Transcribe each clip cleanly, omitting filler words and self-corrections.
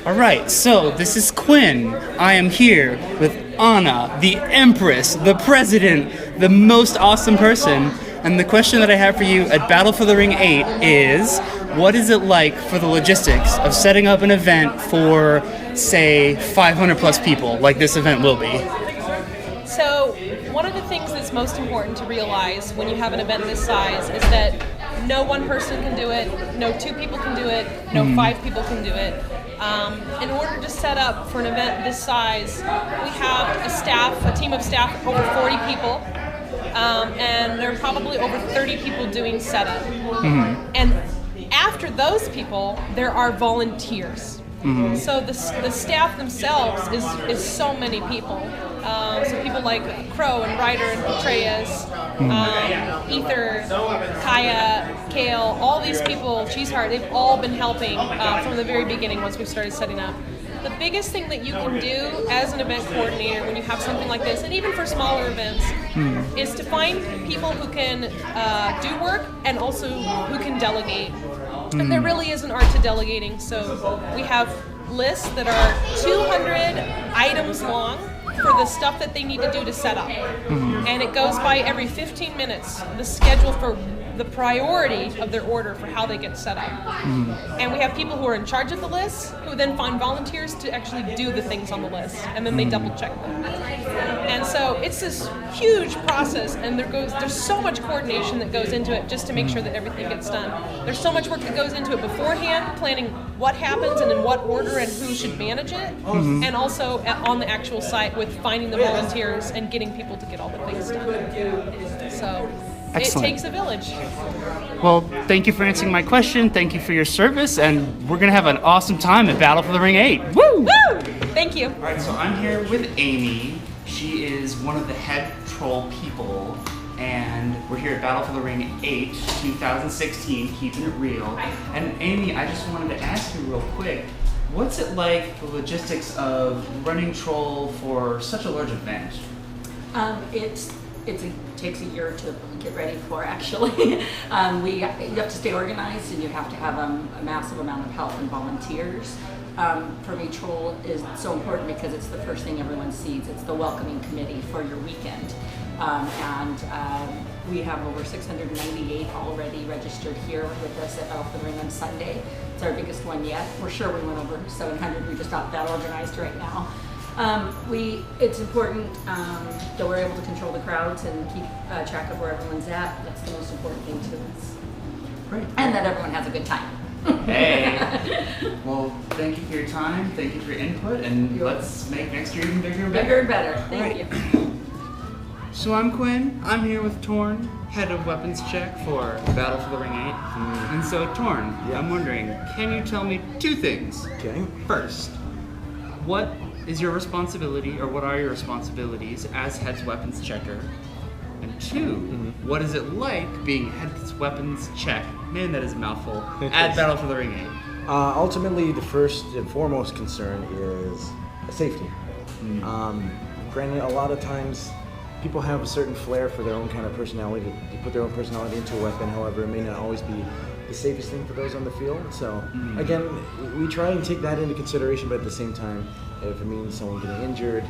All right, so this is Quinn. I am here with Anna, the Empress, the President, the most awesome person. And the question that I have for you at Battle for the Ring 8 is, what is it like for the logistics of setting up an event for, say, 500 plus people, like this event will be? So, one of the things that's most important to realize when you have an event this size is that no one person can do it, no two people can do it, no five people can do it. In order to set up for an event this size, we have a team of staff of over 40 people, and there are probably over 30 people doing setup. And after those people, there are volunteers. So the staff themselves is so many people. So people like Crow and Ryder and Petraeus, Ether, Kaya, Kale, all these people, Cheeseheart, they've all been helping from the very beginning once we started setting up. The biggest thing that you can do as an event coordinator when you have something like this, and even for smaller events, is to find people who can do work and also who can delegate. And there really is an art to delegating. So we have lists that are 200 items long for the stuff that they need to do to set up. And it goes by every 15 minutes, the schedule for the priority of their order for how they get set up. And we have people who are in charge of the list who then find volunteers to actually do the things on the list, and then they double check them. And so it's this huge process, and there's so much coordination that goes into it just to make sure that everything gets done. There's so much work that goes into it beforehand, planning what happens and in what order and who should manage it, and also on the actual site with finding the volunteers and getting people to get all the things done. So Excellent. It takes a village. Well, thank you for answering my question. Thank you for your service, and we're going to have an awesome time at Battle for the Ring 8. Woo! Woo! Thank you. All right, so I'm here with Amy. She is one of the head troll people, and we're here at Battle for the Ring 8, 2016, keeping it real. And Amy, I just wanted to ask you real quick, what's it like, the logistics of running troll for such a large event? It takes a year to get ready for, actually. You have to stay organized, and you have to have a massive amount of help and volunteers. For me, Troll is so important because it's the first thing everyone sees. It's the welcoming committee for your weekend. We have over 698 already registered here with us at Battle for the Ring on Sunday. It's our biggest one yet. We're sure we went over 700. We just got that organized right now. It's important that we're able to control the crowds and keep track of where everyone's at. That's the most important thing to us. Great. And that everyone has a good time. Hey. Well, thank you for your time. Thank you for your input, and let's make next year even bigger and better. Bigger and better. Thank you. So I'm Quinn. I'm here with Torn, head of weapons check for Battle for the Ring 8. And so, Torn, I'm wondering, can you tell me two things? Okay. First, what is your responsibility, or what are your responsibilities as head weapons checker? And two, what is it like being head weapons check, man that is a mouthful, at Battle for the Ring 8? Ultimately, the first and foremost concern is safety. Granted, a lot of times people have a certain flair for their own kind of personality. They put their own personality into a weapon, however, it may not always be the safest thing for those on the field. So, again, we try and take that into consideration, but at the same time, if it means someone getting injured,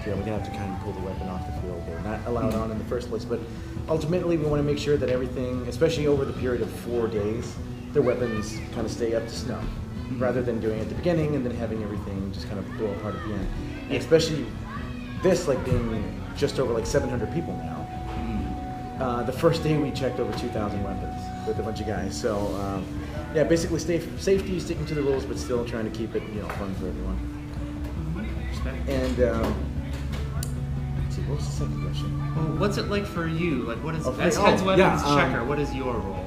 we're going to have to kind of pull the weapon off the field. They're not allowed on in the first place, but ultimately we want to make sure that everything, especially over the period of 4 days, their weapons kind of stay up to snuff, rather than doing it at the beginning and then having everything just kind of blow apart at the end. And especially this, like, being just over like 700 people now. The first day we checked over 2,000 weapons with a bunch of guys. So yeah, basically safety, sticking to the rules, but still trying to keep it, fun for everyone. And let's see, what was the second question? Well, what's it like for you? Like, what is Okay. as head weapons checker? What is your role?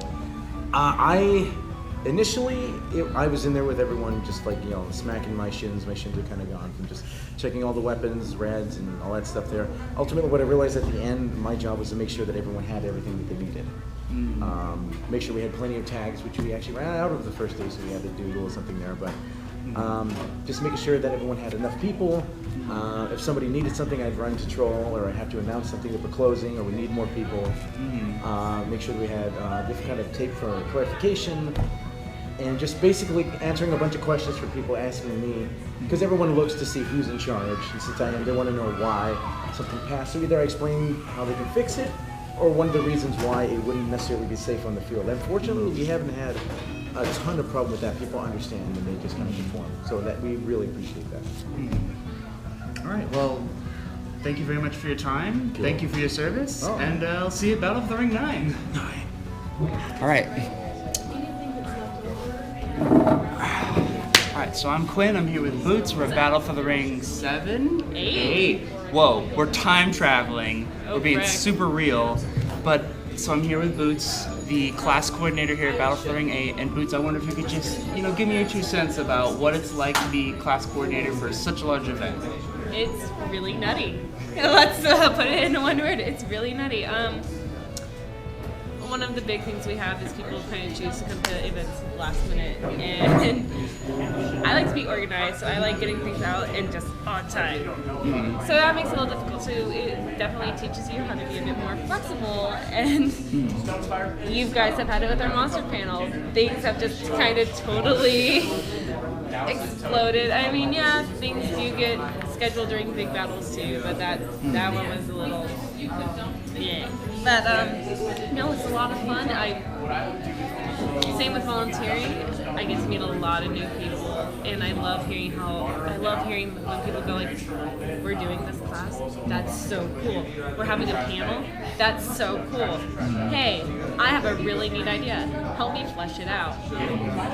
Initially, I was in there with everyone, just like, smacking my shins. My shins are kind of gone from just checking all the weapons, reds, and all that stuff there. Ultimately, what I realized at the end, my job was to make sure that everyone had everything that they needed. Make sure we had plenty of tags, which we actually ran out of the first day, so we had to do a little something there. But just making sure that everyone had enough people. If somebody needed something, I'd run to Troll, or I'd have to announce something that we're closing, or we need more people. Make sure that we had different kind of tape for clarification. and just basically answering a bunch of questions for people asking me, because everyone looks to see who's in charge, and since I am, they want to know why something passed. So either I explain how they can fix it, or one of the reasons why it wouldn't necessarily be safe on the field. Unfortunately, we haven't had a ton of problem with that. People understand and they just kind of conform. So that we really appreciate that. All right, well, thank you very much for your time. Cool. Thank you for your service, Oh. and I'll see you at Battle of the Ring 9. All right. All right, so I'm Quinn. I'm here with Boots. We're at Battle for the Ring 7? 8. Whoa, we're time traveling. We're being correct. super real. But, so I'm here with Boots, the class coordinator here at Battle for the Ring 8. And Boots, I wonder if you could just, give me your 2 cents about what it's like to be class coordinator for such a large event. It's really nutty. Let's put it in one word. It's really nutty. One of the big things we have is people kind of choose to come to events last minute, and I like to be organized, so I like getting things out and just on time. So that makes it a little difficult too. It definitely teaches you how to be a bit more flexible, and you guys have had it with our monster panel. Things have just kind of totally exploded. I mean, yeah, things do get scheduled during big battles too, but that one was a little, yeah. But no, it's a lot of fun. Same with volunteering. I get to meet a lot of new people, and I love hearing when people go like, "We're doing this class. That's so cool. We're having a panel. That's so cool. Hey, I have a really neat idea. Help me flesh it out."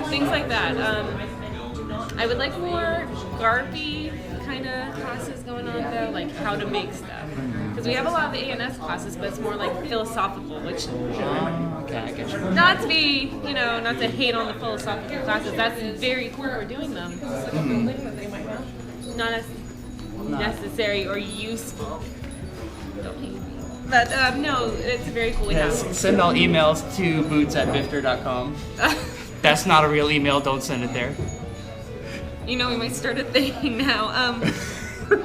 Things like that. I would like more GARPy kind of classes going on though, like how to make stuff. Because we have a lot of the A&S classes, but it's more like philosophical, which, Okay, I get you. not to be, not to hate on the philosophical classes, that's very cool we're doing them. Not as necessary or useful. Don't hate me. But no, it's very cool we have. Yes, send all emails to boots@BftR.com. That's not a real email, don't send it there. We might start a thing now. But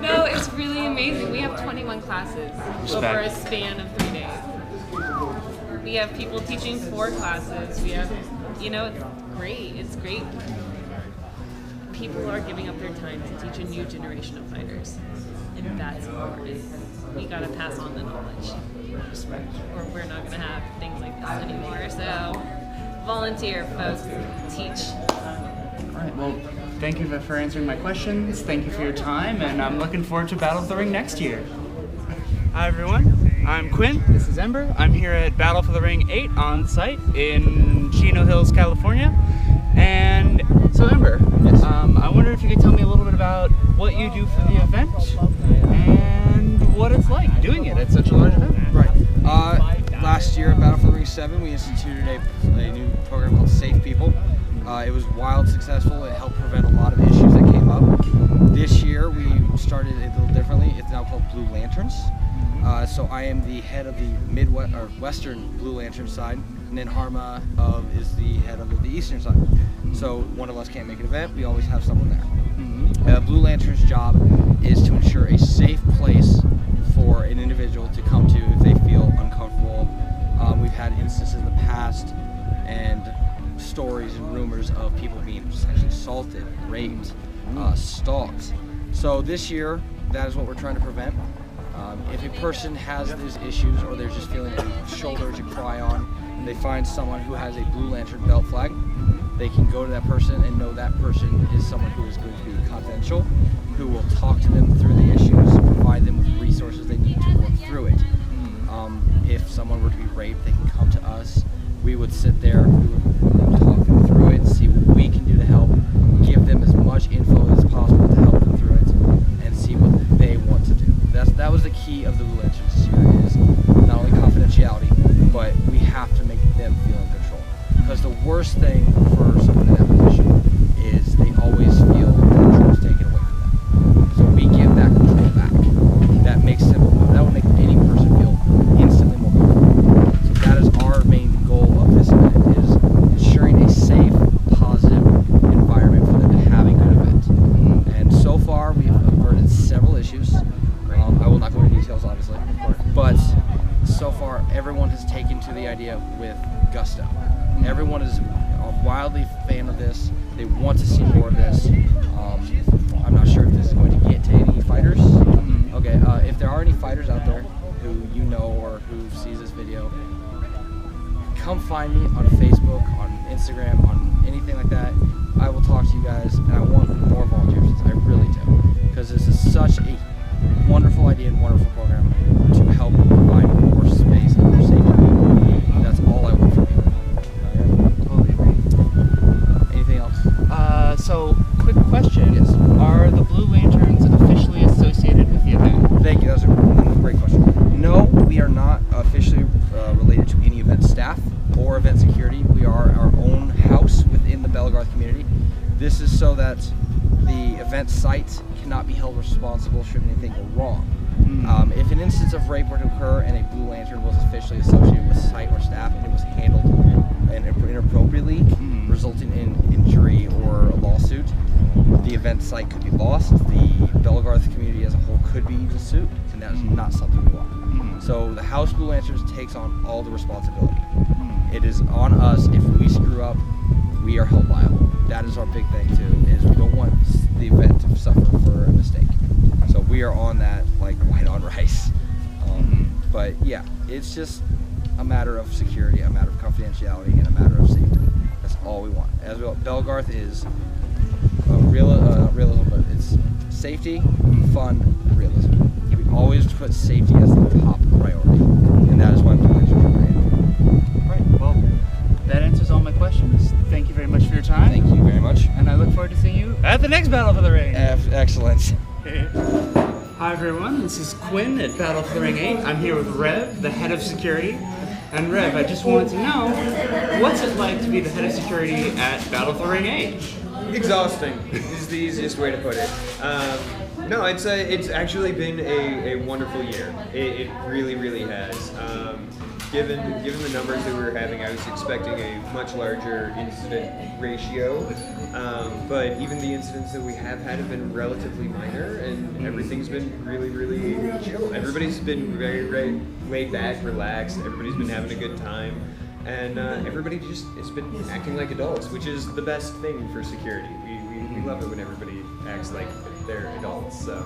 no, it's really amazing. We have 21 classes over a span of 3 days. We have people teaching 4 classes. We have, it's great. It's great. People are giving up their time to teach a new generation of fighters. And that's important. We gotta pass on the knowledge. Or we're not gonna have things like this anymore. So, volunteer, folks. Teach. All right, well, thank you for answering my questions. Thank you for your time, and I'm looking forward to Battle of the Ring next year. Hi, everyone. I'm Quinn. This is Ember. I'm here at Battle for the Ring 8 on site in Chino Hills, California. And so, Ember, I wonder if you could tell me a little bit about what you do for the event and what it's like doing it at such a large event. Right. Last year at Battle for the Ring 7, we instituted a new program called Safe People. It was wild successful. It helped prevent a lot of issues that came up. This year we started it a little differently. It's now called Blue Lanterns. So I am the head of the Western Blue Lantern side, and then Harma is the head of the Eastern side. So one of us can't make an event, we always have someone there. Blue Lantern's job is to ensure a safe place for an individual to come to if they feel uncomfortable. We've had instances in the past and stories and rumors of people being sexually assaulted, raped, stalked. So this year, that is what we're trying to prevent. If a person has these issues or they're just feeling a shoulder to cry on, and they find someone who has a Blue Lantern belt flag, they can go to that person and know that person is someone who is going to be confidential, who will talk to them through the issues, provide them with resources they need to work through it. If someone were to be raped, they can come to us. We would sit there, we would talk them through it, see what we can do to help, give them as much info as possible to help them through it, and see what they want to do. That was the key of the Blue Lanterns this year, is not only confidentiality, but we have to make them feel in control. Because the worst thing for someone in that position is they always feel the control is taken away from them. So we give that control back. That will make any person feel instantly more comfortable. So that is our main goal of this event, is ensuring a safe, positive environment for them to have a good event. And so far, we've averted several issues. I will not go into details, obviously, but so far far, everyone has taken to the idea with gusto. Everyone is a wildly fan of this. They want to see more of this. I'm not sure if this is going to get to any fighters. Okay, if there are any fighters out there who you know or who sees this video, come find me on Facebook, on Instagram, on anything like that. I will talk to you guys, and I want more volunteers. I really do, because this is such a wonderful idea and wonderful program to help provide more space and more safety. That's all I want from you. Totally agree. Anything else? So, quick question. Yes. Are the Blue Lanterns officially associated with the event? Thank you. That was a great question. No, we are not officially related to any event staff or event security. We are our own house within the Belegarth community. This is so that the event site cannot be held responsible should anything go wrong. If an instance of rape were to occur and a Blue Lantern was officially associated with site or staff and it was handled inappropriately, resulting in injury or a lawsuit, the event site could be lost. The Belegarth community as a whole could be even sued, and that is not something we want. So the House Blue Lanterns takes on all the responsibility. It is on us. If we screw up, we are held liable. That is our big thing too, is we don't want the event to suffer for a mistake. So we are on that like white on rice. But yeah, it's just a matter of security, a matter of confidentiality, and a matter of safety. That's all we want. As well, Belegarth is realism, but it's safety, fun, and realism. We always put safety as the top priority, and that is why Blue Lanterns are created. Right. Well, that answers all my questions. Thank you very much for your time. Thank you very much. And I look forward to seeing you at the next Battle for the Ring. Excellent. Hi everyone, this is Quinn at Battle for the Ring 8. I'm here with Rev, the head of security. And Rev, I just wanted to know, what's it like to be the head of security at Battle for the Ring 8? Exhausting is the easiest way to put it. No, it's actually been a wonderful year. It really, really has. Given the numbers that we were having, I was expecting a much larger incident ratio. But even the incidents that we have had have been relatively minor, and everything's been really, really chill. Everybody's been very, very laid back, relaxed. Everybody's been having a good time. And everybody just has been acting like adults, which is the best thing for security. We love it when everybody acts like they're adults. So.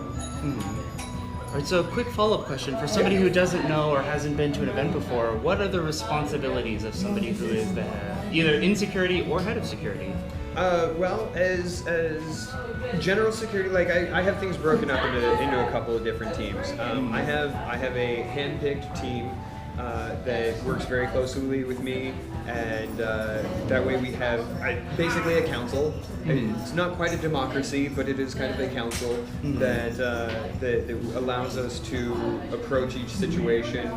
All right, so a quick follow-up question. For somebody who doesn't know or hasn't been to an event before, what are the responsibilities of somebody who is the either in security or head of security? Well, as general security, like I have things broken up into a couple of different teams. I have a hand-picked team that works very closely with me, and that way we have basically a council. It's not quite a democracy, but it is kind of a council that allows us to approach each situation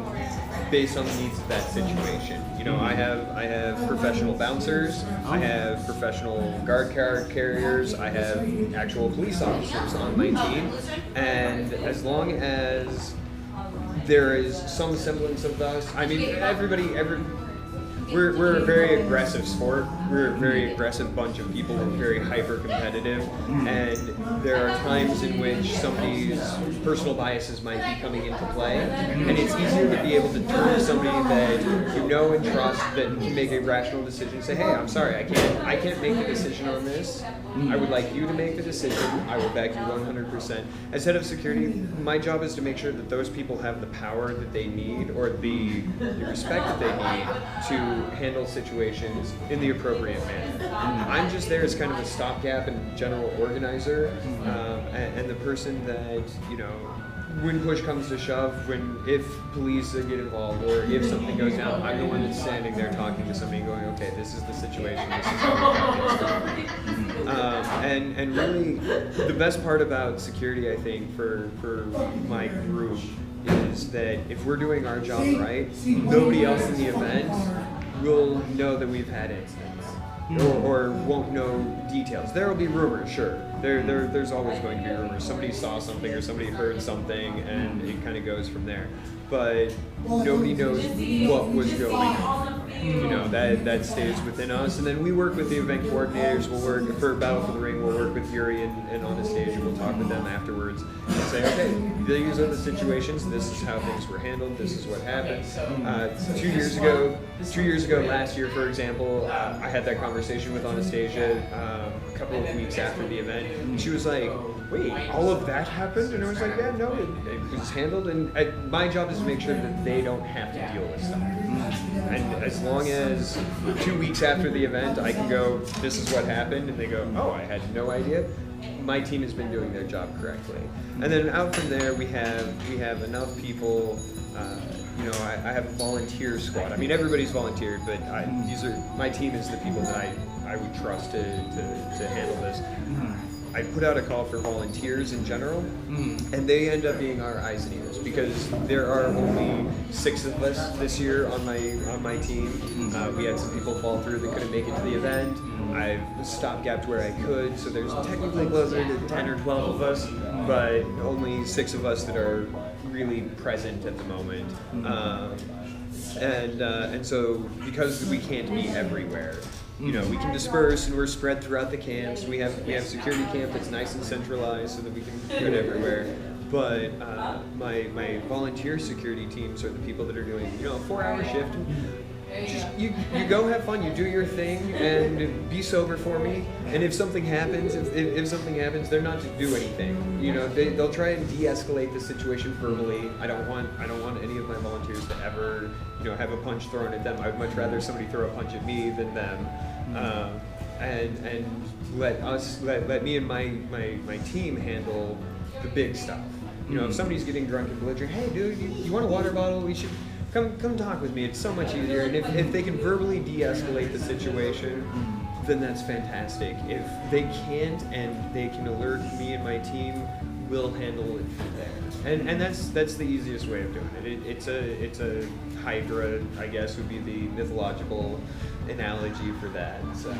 based on the needs of that situation. You know, I have professional bouncers, I have professional guard car carriers, I have actual police officers on my team, and as long as there is some semblance of us. I mean, we're a very aggressive sport. We're a very aggressive bunch of people. We're very hyper competitive, and there are times in which somebody's personal biases might be coming into play, and it's easier to be able to turn to somebody that you know and trust that can make a rational decision and say, hey, I'm sorry, I can't make the decision on this. I would like you to make the decision. I will back you 100%. As head of security, my job is to make sure that those people have the power that they need, or the respect that they need to handle situations in the appropriate manner. I'm just there as kind of a stopgap and general organizer, and the person that, you know, when push comes to shove, if police get involved or if something goes down, I'm the one that's standing there talking to somebody going, okay, this is the situation, this is how we get and really, the best part about security, I think, for my group is that if we're doing our job right, nobody else in the event will know that we've had incidents, or won't know details. There will be rumors, sure. There's always going to be rumors. Somebody saw something or somebody heard something, and it kind of goes from there. But nobody knows what was going on. You know, that stays within us. And then we work with the event coordinators. We'll work for Battle for the Ring. We'll work with Yuri and Anastasia. We'll talk with them afterwards and say, okay, these are the situations. This is how things were handled. This is what happened. 2 years ago, last year, for example, I had that conversation with Anastasia a couple of weeks after the event. And she was like, wait, all of that happened? And I was like, yeah, no, it was handled. And my job is to make sure that they don't have to deal with stuff. And as long as 2 weeks after the event, I can go, this is what happened, and they go, oh, I had no idea, my team has been doing their job correctly. And then out from there, we have enough people. You know, I have a volunteer squad. I mean, everybody's volunteered, but my team is the people that I would trust to handle this. I put out a call for volunteers in general, and they end up being our eyes and ears because there are only 6 of us this year on my team. We had some people fall through that couldn't make it to the event. I've stopgapped where I could, so there's technically closer to 10 or 12 of us, but only 6 of us that are really present at the moment. And so because we can't be everywhere, you know, we can disperse and we're spread throughout the camps. We have security camp that's nice and centralized so that we can do it everywhere. But my volunteer security teams are the people that are doing, you know, a 4-hour shift. Just, you go have fun, you do your thing, and be sober for me. And if something happens, if something happens, they're not to do anything. You know, they'll try and de-escalate the situation verbally. I don't want any of my volunteers to ever, you know, have a punch thrown at them. I'd much rather somebody throw a punch at me than them. And let me and my team handle the big stuff. You know, if somebody's getting drunk and belligerent, hey dude, you want a water bottle? We should come talk with me. It's so much easier. And if they can verbally de-escalate the situation, then that's fantastic. If they can't and they can alert me and my team, we'll handle it from there. And that's the easiest way of doing it. It's a hydra, I guess, would be the mythological analogy for that. So,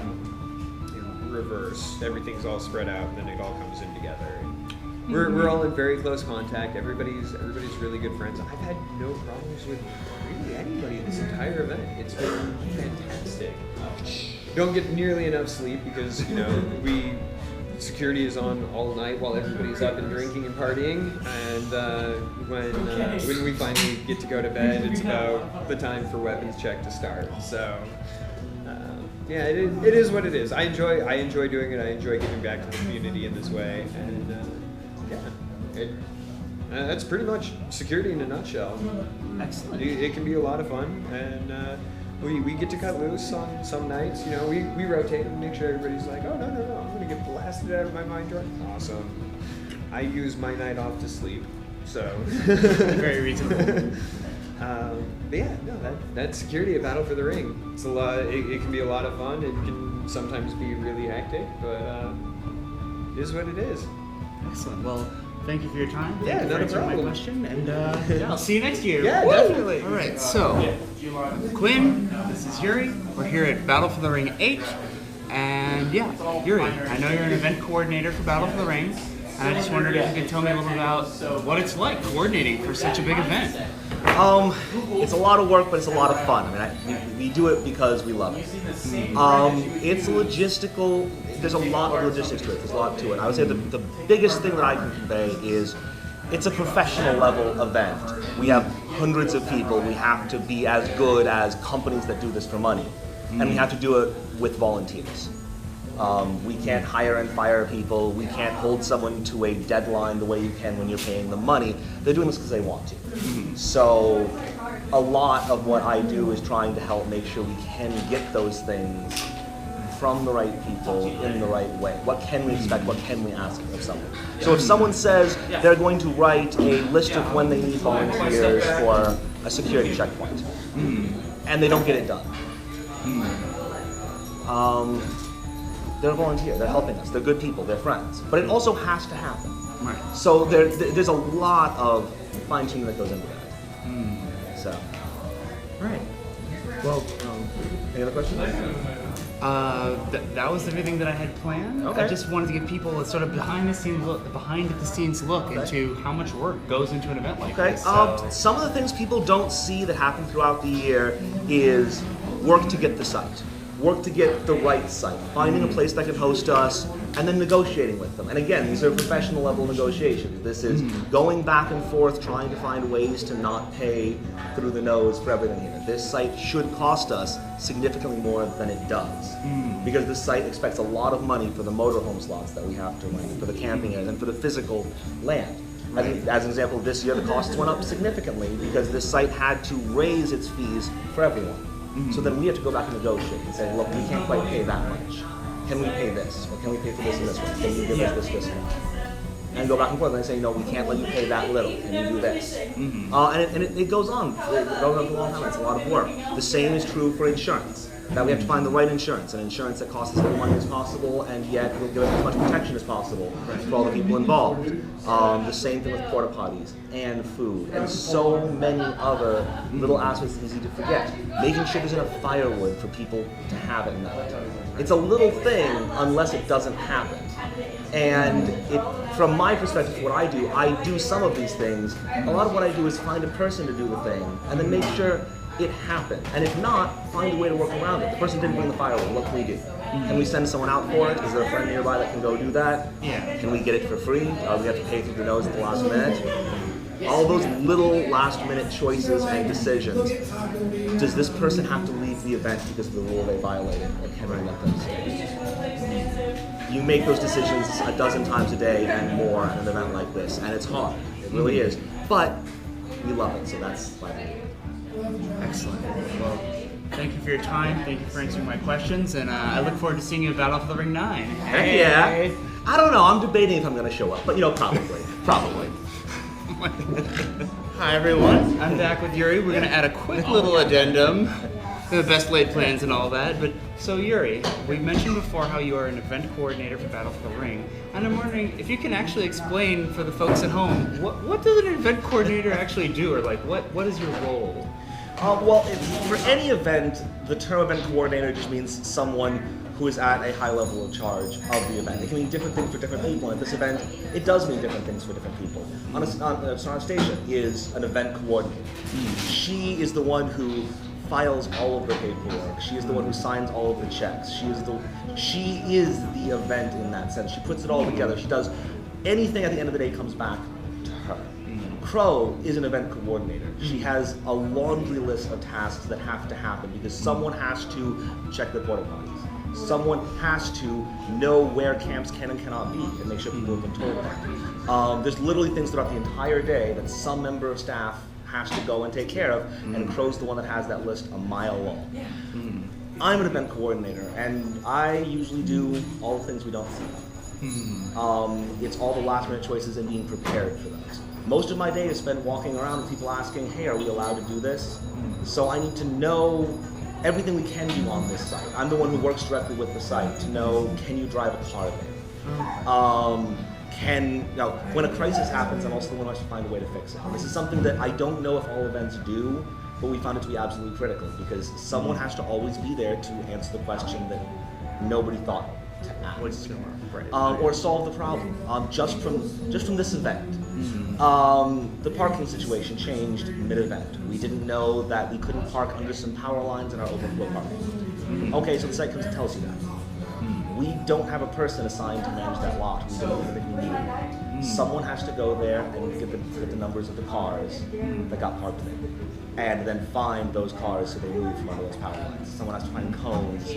you know, reverse. Everything's all spread out, and then it all comes in together. We're all in very close contact. Everybody's really good friends. I've had no problems with really anybody this entire event. It's been fantastic. Don't get nearly enough sleep because, you know, security is on all night while everybody's up and drinking and partying. And when we finally get to go to bed, it's about the time for weapons check to start. So. Yeah, it is what it is. I enjoy doing it. I enjoy giving back to the community in this way, and that's pretty much security in a nutshell. Excellent. It can be a lot of fun, and we get to cut loose on some nights. You know, we rotate and make sure everybody's like, oh no, I'm gonna get blasted out of my mind drunk. Awesome. I use my night off to sleep, so very reasonable. But yeah, no, that's security at Battle for the Ring. It's a lot. It can be a lot of fun. It can sometimes be really hectic, but it is what it is. Excellent. Well, thank you for your time. Yeah, Thank you for not a answering problem. my question, and I'll see you next year. Yeah, Woo! definitely. All right, so Quinn, this is Yuri. We're here at Battle for the Ring 8, and yeah, Yuri, I know you're an event coordinator for Battle for the Ring, and I just wondered if you could tell me a little bit about what it's like coordinating for such a big event. It's a lot of work, but it's a lot of fun. I mean, we do it because we love it. It's logistical. There's a lot of logistics to it. There's a lot to it. I would say the biggest thing that I can convey is it's a professional level event. We have hundreds of people. We have to be as good as companies that do this for money, and we have to do it with volunteers. We can't hire and fire people. We can't hold someone to a deadline the way you can when you're paying them money. They're doing this because they want to. So a lot of what I do is trying to help make sure we can get those things from the right people in the right way. What can we expect? What can we ask of someone? So if someone says they're going to write a list of when they need volunteers for a security checkpoint, and they don't get it done, they're a volunteer, they're helping us, they're good people, they're friends. But it also has to happen. Right. So there's a lot of fine-tuning that goes into that. So. Right. Well, Any other questions? that was everything that I had planned. Okay. I just wanted to give people a sort of behind the scenes look into how much work goes into an event like Okay. this. So. Some of the things people don't see that happen throughout the year is work to get the site, work to get the right site, finding a place that can host us, and then negotiating with them. And again, these are professional level negotiations. This is going back and forth, trying to find ways to not pay through the nose for everything here. This site should cost us significantly more than it does, because this site expects a lot of money for the motorhome slots that we have to rent, for the camping areas, and for the physical land. As an example, this year the costs went up significantly because this site had to raise its fees for everyone. So then we have to go back and negotiate and say, look, we can't quite pay that much. Can we pay this? Or can we pay for this and this one? Can you give us this discount? And go back and forth and say, no, we can't let you pay that little. Can you do this? And it goes on. It goes on for a long time. It's a lot of work. The same is true for insurance. That we have to find the right insurance, an insurance that costs as little money as possible and yet will give us as much protection as possible for all the people involved. The same thing with porta potties and food and so many other little aspects that easy to forget. Making sure there's enough firewood for people to have at night. It's a little thing unless it doesn't happen. And from my perspective, what I do some of these things. A lot of what I do is find a person to do the thing and then make sure it happened. And if not, find a way to work around it. The person didn't bring the firewood, what can we do? Can we send someone out for it? Is there a friend nearby that can go do that? Yeah. Can we get it for free? We have to pay through the nose at the last minute? All those little last minute choices and decisions. Does this person have to leave the event because of the rule they violated? Or can we let them stay? You make those decisions a dozen times a day and more at an event like this, and it's hard. It really is. But we love it, so that's why we do it. Excellent. Well, thank you for your time. Thank you for answering my questions, and I look forward to seeing you at Battle for the Ring 9. Heck yeah. I don't know. I'm debating if I'm going to show up, but probably. Probably. Hi everyone. I'm back with Yuri. We're going to add a quick little addendum. The best laid plans and all that. But so Yuri, we mentioned before how you are an event coordinator for Battle for the Ring, and I'm wondering if you can actually explain for the folks at home what does an event coordinator actually do, or what is your role? For any event, the term event coordinator just means someone who is at a high level of charge of the event. It can mean different things for different people. At this event, it does mean different things for different people. Anastasia is an event coordinator. She is the one who files all of the paperwork. She is the one who signs all of the checks. She is the event in that sense. She puts it all together. She does anything at the end of the day comes back to her. Crow is an event coordinator. She has a laundry list of tasks that have to happen because someone has to check the porta potties. Someone has to know where camps can and cannot be and make sure people have been told that. There's literally things throughout the entire day that some member of staff has to go and take care of, and Crow's the one that has that list a mile long. I'm an event coordinator, and I usually do all the things we don't see. It's all the last minute choices and being prepared for those. Most of my day is spent walking around with people asking, hey, are we allowed to do this? So I need to know everything we can do on this site. I'm the one who works directly with the site to know, can you drive a car there? When a crisis happens, I'm also the one who has to find a way to fix it. And this is something that I don't know if all events do, but we found it to be absolutely critical because someone has to always be there to answer the question that nobody thought to ask. Or solve the problem. Just from this event. The parking situation changed mid-event. We didn't know that we couldn't park under some power lines in our overflow parking. Okay, so the site comes and tells you that. We don't have a person assigned to manage that lot. We don't even think we need it. Someone has to go there and get the numbers of the cars that got parked there, and then find those cars so they move from under those power lines. Someone has to find cones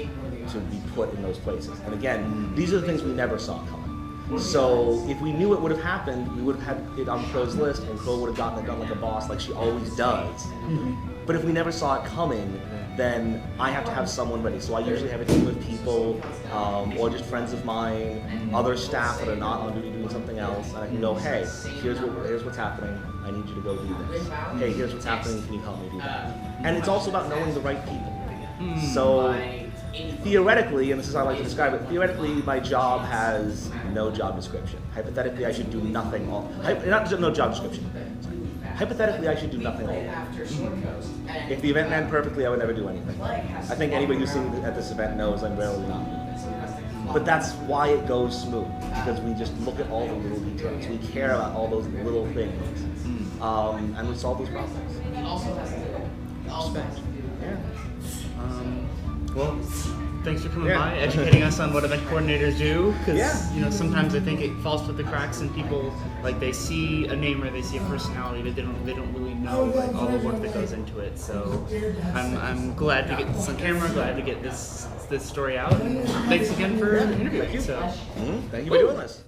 to be put in those places. And again, these are the things we never saw coming. So if we knew it would have happened, we would have had it on Crow's list, and Crow would have gotten it done like a boss, like she always does. But if we never saw it coming, then I have to have someone ready. So I usually have a team of people, or just friends of mine, other staff that are not on duty doing something else, and I can go, hey, here's what's happening. I need you to go do this. Hey, here's what's happening. Can you help me do that? And it's also about knowing the right people. So theoretically, and this is how I like to describe it, theoretically my job has no job description. Hypothetically, I should do nothing. No job description. Hypothetically, I should do nothing all day. If the event ran perfectly, I would never do anything. I think anybody who's seen at this event knows I'm rarely not doing this. But that's why it goes smooth, because we just look at all the little details. We care about all those little things, and we solve those problems. Respect. Yeah. Well, thanks for coming by, educating us on what event coordinators do. Because you know, sometimes I think it falls through the cracks, and people like they see a name or they see a personality, but they don't really know like all the work that goes into it. So I'm glad to get this on camera. Glad to get this story out. And thanks again for interviewing. So. Thank you for doing this.